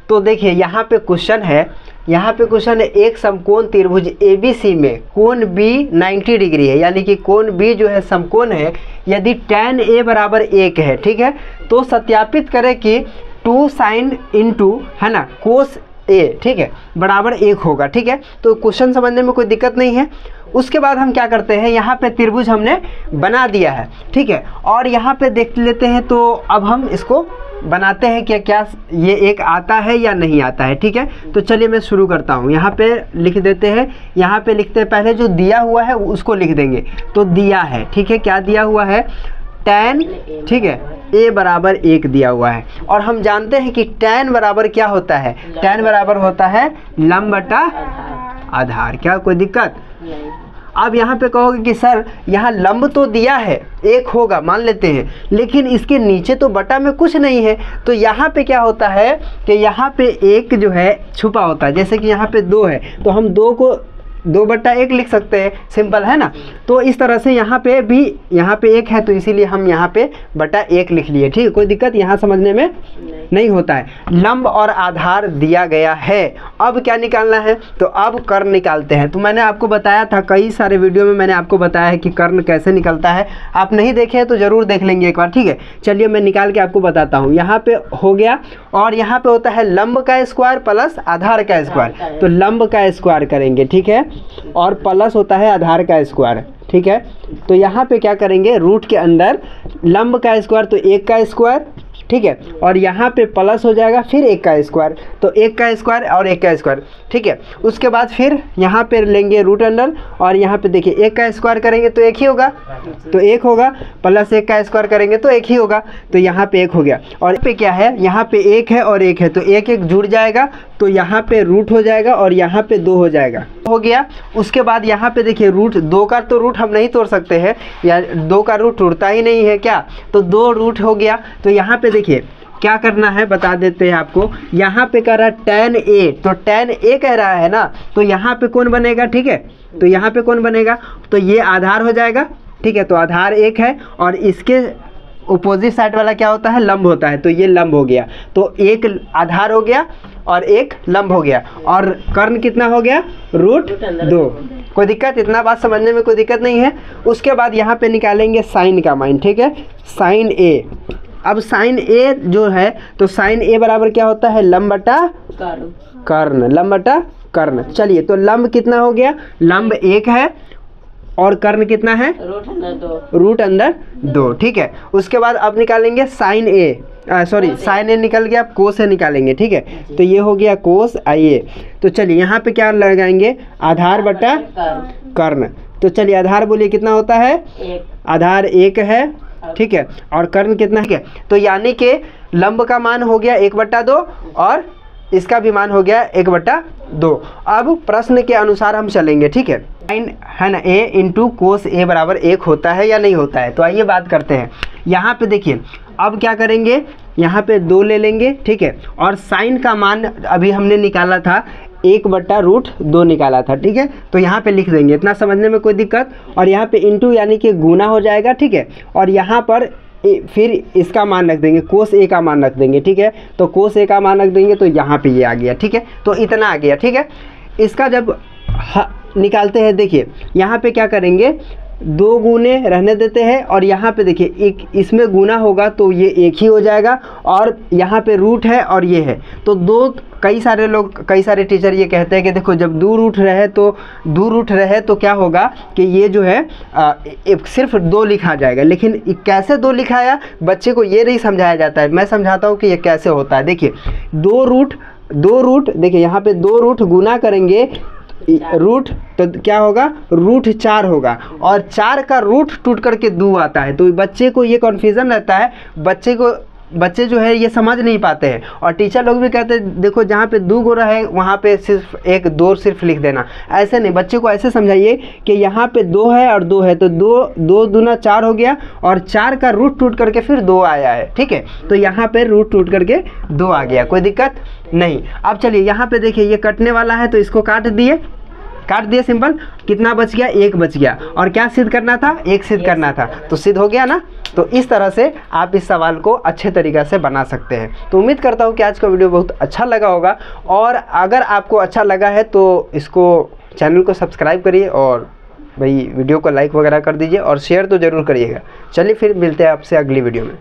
तो देखिए यहाँ पे क्वेश्चन है, यहाँ पे क्वेश्चन है एक समकोण त्रिभुज ABC में कोण B 90 डिग्री है, यानी कि कोण B जो है समकोण है यदि tan A बराबर 1 है, ठीक है, तो सत्यापित करें कि 2 sin इंटू है ना cos A, ठीक है, बराबर 1 होगा, ठीक है। तो क्वेश्चन समझने में कोई दिक्कत नहीं है। उसके बाद हम क्या करते हैं, यहाँ पे त्रिभुज हमने बना दिया है, ठीक है, और यहाँ पे देख लेते हैं। तो अब हम इसको बनाते हैं कि क्या ये एक आता है या नहीं आता है, ठीक है। तो चलिए मैं शुरू करता हूँ। यहाँ पे लिख देते हैं, यहाँ पे लिखते हैं, पहले जो दिया हुआ है उसको लिख देंगे। तो दिया है, ठीक है, क्या दिया हुआ है, tan, ठीक है, A बराबर 1 दिया हुआ है। और हम जानते हैं कि tan बराबर क्या होता है, tan बराबर होता है लंब बटा आधार। क्या कोई दिक्कत? अब यहाँ पे कहोगे कि सर यहाँ लंब तो दिया है 1 होगा, मान लेते हैं, लेकिन इसके नीचे तो बटा में कुछ नहीं है। तो यहाँ पे क्या होता है कि यहाँ पे 1 जो है छुपा होता है। जैसे कि यहाँ पे 2 है तो हम 2 को 2/1 लिख सकते हैं, सिंपल है ना। तो इस तरह से यहाँ पे भी, यहाँ पे 1 है तो इसीलिए हम यहाँ पे बटा 1 लिख लिए, ठीक है, कोई दिक्कत यहाँ समझने में नहीं होता है। लंब और आधार दिया गया है। अब क्या निकालना है, तो अब कर्ण निकालते हैं। तो मैंने आपको बताया था, कई सारे वीडियो में मैंने आपको बताया है कि कर्ण कैसे निकलता है। आप नहीं देखे तो ज़रूर देख लेंगे एक बार, ठीक है। चलिए मैं निकाल के आपको बताता हूँ। यहाँ पे हो गया, और यहाँ पे होता है लंब का स्क्वायर प्लस आधार का स्क्वायर। तो लंब का स्क्वायर करेंगे, ठीक है, और प्लस होता है आधार का स्क्वायर, ठीक है। तो यहाँ पे क्या करेंगे, रूट के अंदर लंब का स्क्वायर तो 1 का स्क्वायर, ठीक है, और यहाँ पे प्लस हो जाएगा फिर 1 का स्क्वायर, तो 1 का स्क्वायर और 1 का स्क्वायर, ठीक है। उसके बाद फिर यहाँ पे लेंगे रूट अंडर, और यहाँ पे देखिए 1 का स्क्वायर करेंगे तो 1 ही होगा, तो 1 होगा, प्लस 1 का स्क्वायर करेंगे तो 1 ही होगा, तो यहाँ पे 1 हो गया। और यहाँ पे क्या है, यहाँ पे 1 है और 1 है, तो 1 1 जुड़ जाएगा, तो यहाँ पे रूट हो जाएगा और यहाँ पे 2 हो जाएगा, हो गया। उसके बाद यहाँ पे देखिए रूट 2 का तो रूट हम नहीं तोड़ सकते हैं, या 2 का रूट टूटता ही नहीं है क्या, तो 2 रूट हो गया। तो यहाँ पे देखिए क्या करना है बता देते हैं आपको। यहाँ पे कह रहा है tan A, तो tan A कह रहा है ना, तो यहाँ पे कौन बनेगा, ठीक है, तो यहाँ पे कौन बनेगा, तो ये आधार हो जाएगा, ठीक है। तो आधार 1 है और इसके अपोजिट साइड वाला क्या होता है, लंब होता है, तो ये लंब हो गया। तो 1 आधार हो गया और 1 लंब हो गया, और कर्ण कितना हो गया, √2। कोई दिक्कत, इतना बात समझने में कोई दिक्कत नहीं है। उसके बाद यहाँ पे निकालेंगे साइन का मान, ठीक है, साइन A। अब साइन A जो है, तो साइन A बराबर क्या होता है, लंब बटा कर्ण, लंब बटा कर्ण। चलिए तो लंब कितना हो गया, लंब 1 है और कर्ण कितना है, √2, ठीक है। उसके बाद अब निकालेंगे sign A, sorry sign A निकल गया, अब कोस A निकालेंगे, ठीक है। तो ये हो गया कोस IA। तो चलिए यहाँ पे क्या लगाएंगे, आधार बटा कर्ण। तो चलिए आधार बोलिए कितना होता है, आधार 1 है, ठीक है, और कर्ण कितना है, तो यानी कि लंब का मान हो गया 1/2 और इसका भी मान हो गया 1/2। अब प्रश्न के अनुसार हम चलेंगे, ठीक है, साइन है ना A इंटू कोस A बराबर 1 होता है या नहीं होता है। तो आइए बात करते हैं। यहाँ पे देखिए अब क्या करेंगे, यहाँ पे 2 ले लेंगे, ठीक है, और साइन का मान अभी हमने निकाला था 1/√2 निकाला था, ठीक है। तो यहाँ पे लिख देंगे, इतना समझने में कोई दिक्कत। और यहाँ पे इंटू यानी कि गुना हो जाएगा, ठीक है, और यहाँ पर फिर इसका मान रख देंगे, कोस A का मान रख देंगे, ठीक है। तो कोस A का मान रख देंगे तो यहाँ पे ये आ गया, ठीक है, तो इतना आ गया, ठीक है। इसका जब निकालते हैं, देखिए यहाँ पे क्या करेंगे, 2 गुने रहने देते हैं, और यहाँ पे देखिए एक इसमें गुना होगा तो ये 1 ही हो जाएगा, और यहाँ पे रूट है और ये है, तो 2, कई सारे लोग, कई सारे टीचर ये कहते हैं कि देखो जब 2 रूट रहे तो क्या होगा कि ये जो है सिर्फ 2 लिखा जाएगा, लेकिन कैसे 2 लिखाया बच्चे को ये नहीं समझाया जाता है। मैं समझाता हूँ कि ये कैसे होता है। देखिए 2 रूट देखिए यहाँ पे 2 रूट गुना करेंगे रूट, तो क्या होगा, √4 होगा, और 4 का रूट टूट करके 2 आता है। तो बच्चे को ये कन्फ्यूज़न रहता है, बच्चे जो है ये समझ नहीं पाते हैं, और टीचर लोग भी कहते हैं देखो जहाँ पे 2 गुना है वहाँ पे सिर्फ 1 2 सिर्फ लिख देना। ऐसे नहीं, बच्चे को ऐसे समझाइए कि यहाँ पे 2 है और 2 है, तो 2 दूना 4 हो गया, और 4 का रूट टूट करके फिर 2 आया है, ठीक है। तो यहाँ पे रूट टूट करके 2 आ गया, कोई दिक्कत नहीं। अब चलिए यहाँ पे देखिए ये कटने वाला है तो इसको काट दिए, काट दिया सिंपल, कितना बच गया, 1 बच गया, और क्या सिद्ध करना था, 1 सिद्ध करना था, तो सिद्ध हो गया ना। तो इस तरह से आप इस सवाल को अच्छे तरीक़े से बना सकते हैं। तो उम्मीद करता हूँ कि आज का वीडियो बहुत अच्छा लगा होगा, और अगर आपको अच्छा लगा है तो इसको चैनल को सब्सक्राइब करिए और भाई वीडियो को लाइक वगैरह कर दीजिए और शेयर तो ज़रूर करिएगा। चलिए फिर मिलते हैं आपसे अगली वीडियो में।